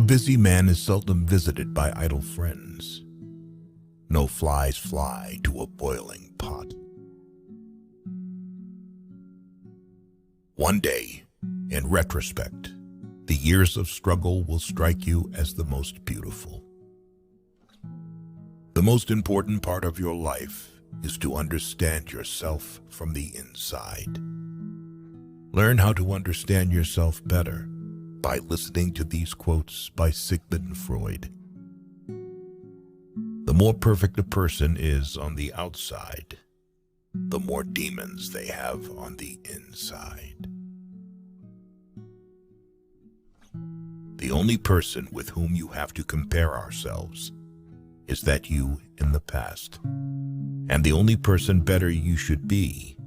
busy man is seldom visited by idle friends. No flies fly to a boiling pot. One day, in retrospect, the years of struggle will strike you as the most beautiful. The most important part of your life is to understand yourself from the inside. Learn how to understand yourself better by listening to these quotes by Sigmund Freud. The more perfect a person is on the outside, the more demons they have on the inside. The only person with whom you have to compare ourselves is that you in the past. And the only person better you should be,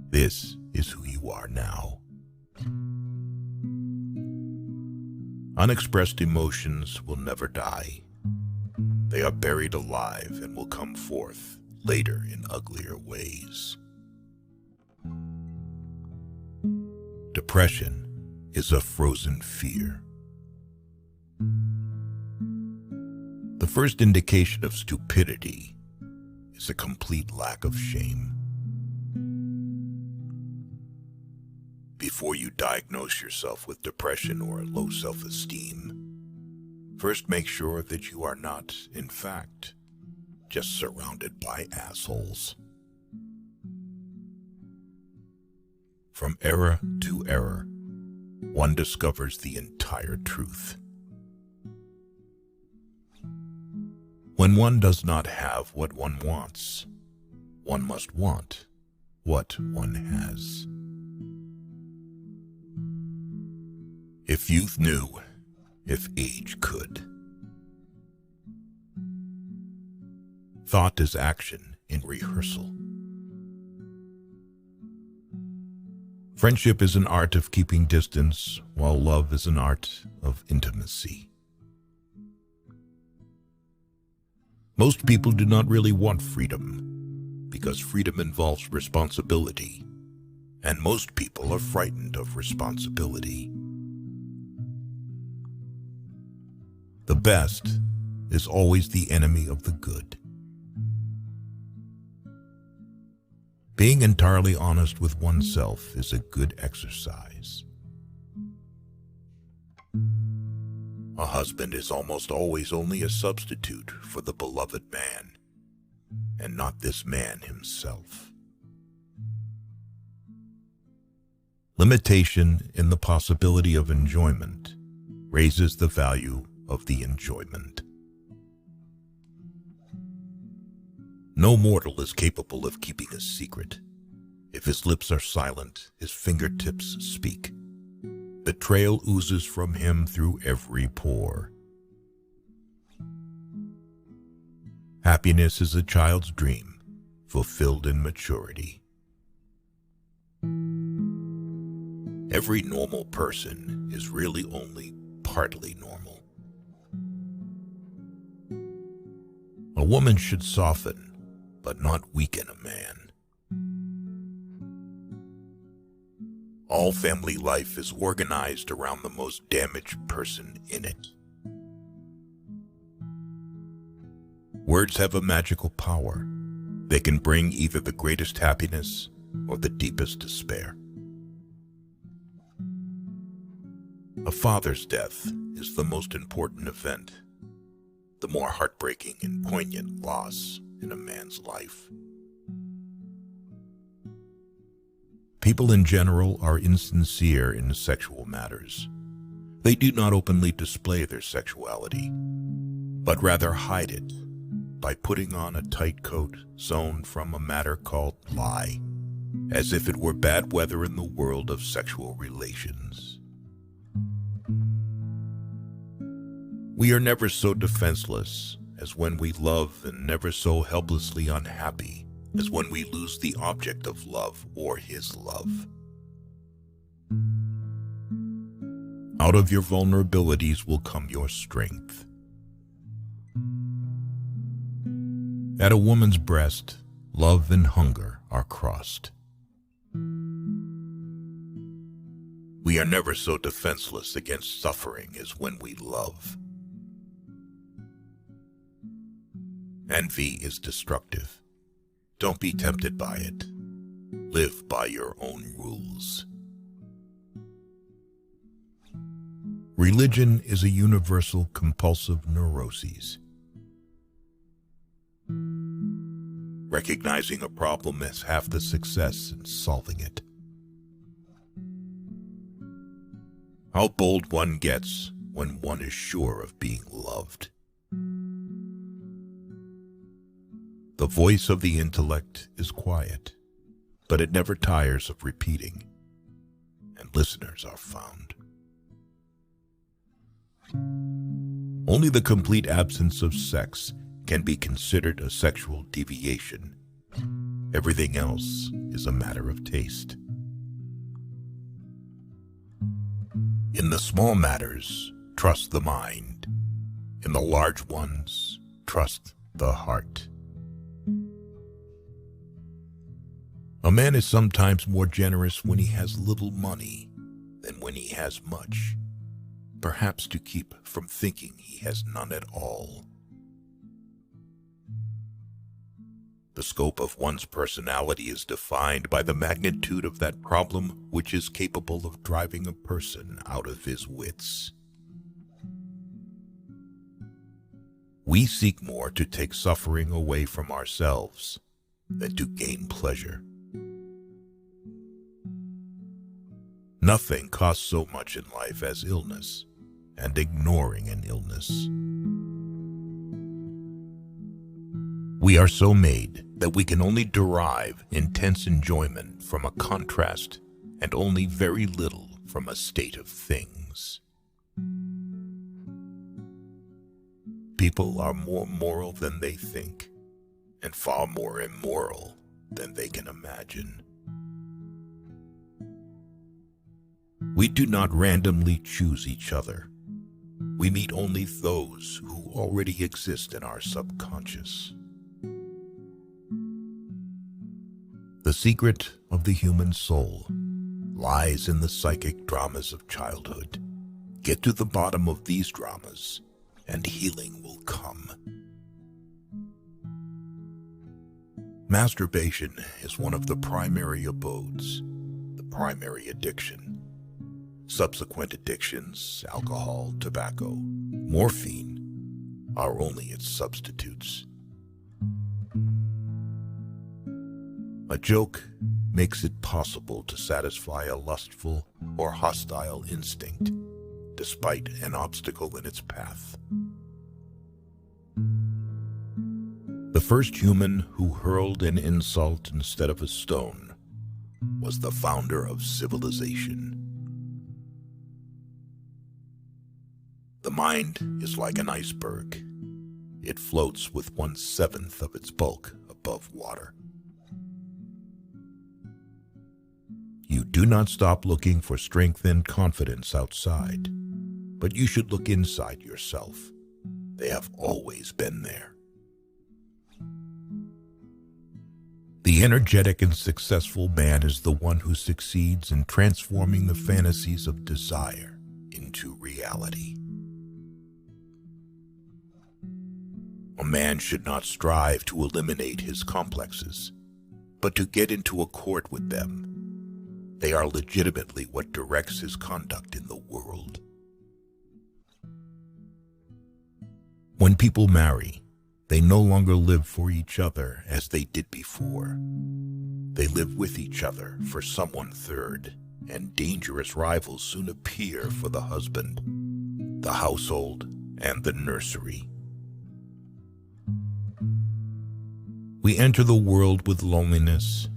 this is who you are now. Unexpressed emotions will never die. They are buried alive and will come forth later in uglier ways. Depression is a frozen fear. The first indication of stupidity is a complete lack of shame. Before you diagnose yourself with depression or low self-esteem, first make sure that you are not, in fact, just surrounded by assholes. From era to era, one discovers the entire truth. When one does not have what one wants, one must want what one has. If youth knew, if age could. Thought is action in rehearsal. Friendship is an art of keeping distance, while love is an art of intimacy. Most people do not really want freedom, because freedom involves responsibility, and most people are frightened of responsibility. The best is always the enemy of the good. Being entirely honest with oneself is a good exercise. A husband is almost always only a substitute for the beloved man, and not this man himself. Limitation in the possibility of enjoyment raises the value of the enjoyment. No mortal is capable of keeping a secret. If his lips are silent, his fingertips speak. Betrayal oozes from him through every pore. Happiness is a child's dream, fulfilled in maturity. Every normal person is really only partly normal. A woman should soften, but not weaken a man. All family life is organized around the most damaged person in it. Words have a magical power. They can bring either the greatest happiness or the deepest despair. A father's death is the most important event, the more heartbreaking and poignant loss in a man's life. People in general are insincere in sexual matters. They do not openly display their sexuality, but rather hide it by putting on a tight coat sewn from a matter called lie, as if it were bad weather in the world of sexual relations. We are never so defenseless as when we love, and never so helplessly unhappy as when we lose the object of love or his love. Out of your vulnerabilities will come your strength. At a woman's breast, love and hunger are crossed. We We are never so defenseless against suffering as when we love. Envy is destructive. Don't be tempted by it. Live by your own rules. Religion is a universal compulsive neuroses. Recognizing a problem is half the success in solving it. How bold one gets when one is sure of being loved. The voice of the intellect is quiet, but it never tires of repeating, and listeners are found. Only the complete absence of sex can be considered a sexual deviation. Everything else is a matter of taste. In the small matters, trust the mind. In the large ones, trust the heart. A man is sometimes more generous when he has little money than when he has much, perhaps to keep from thinking he has none at all. The scope of one's personality is defined by the magnitude of that problem which is capable of driving a person out of his wits. We seek more to take suffering away from ourselves than to gain pleasure. Nothing costs so much in life as illness and ignoring an illness. We are so made that we can only derive intense enjoyment from a contrast and only very little from a state of things. People are more moral than they think, and far more immoral than they can imagine. We do not randomly choose each other. We meet only those who already exist in our subconscious. The secret of the human soul lies in the psychic dramas of childhood. Get to the bottom of these dramas, and healing will come. Masturbation is one of the primary abodes, the primary addiction. Subsequent addictions, alcohol, tobacco, morphine, are only its substitutes. A joke makes it possible to satisfy a lustful or hostile instinct, despite an obstacle in its path. The first human who hurled an insult instead of a stone was the founder of civilization. The mind is like an iceberg. It floats with 1/7 of its bulk above water. You do not stop looking for strength and confidence outside, but you should look inside yourself. They have always been there. The energetic and successful man is the one who succeeds in transforming the fantasies of desire into reality. A man should not strive to eliminate his complexes, but to get into accord with them. They are legitimately what directs his conduct in the world. When people marry, they no longer live for each other as they did before. They live with each other for someone third, and dangerous rivals soon appear for the husband, the household, and the nursery. We enter the world with loneliness,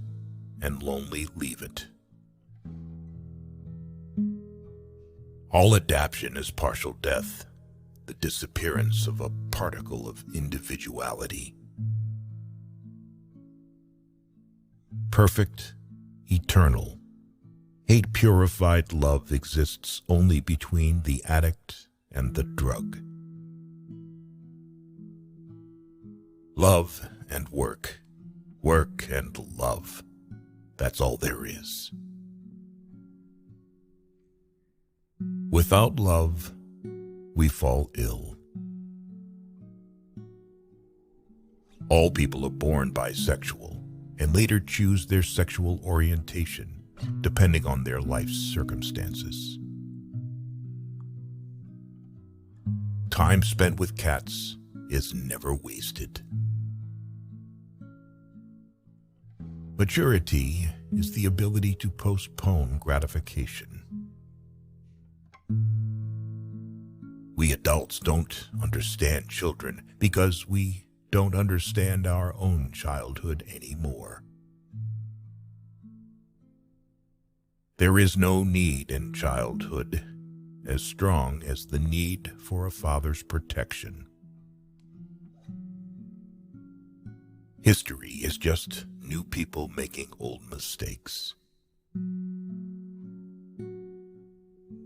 and lonely leave it. All adaptation is partial death, the disappearance of a particle of individuality. Perfect, eternal, hate-purified love exists only between the addict and the drug. Love and work, work and love. That's all there is. Without love, we fall ill. All people are born bisexual and later choose their sexual orientation depending on their life's circumstances. Time spent with cats is never wasted. Maturity is the ability to postpone gratification. We adults don't understand children because we don't understand our own childhood anymore. There is no need in childhood as strong as the need for a father's protection. History is just new people making old mistakes.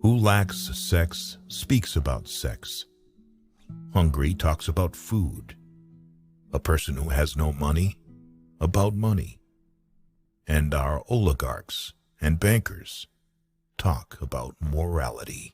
Who lacks sex speaks about sex. Hungry talks about food. A person who has no money, about money. And our oligarchs and bankers talk about morality.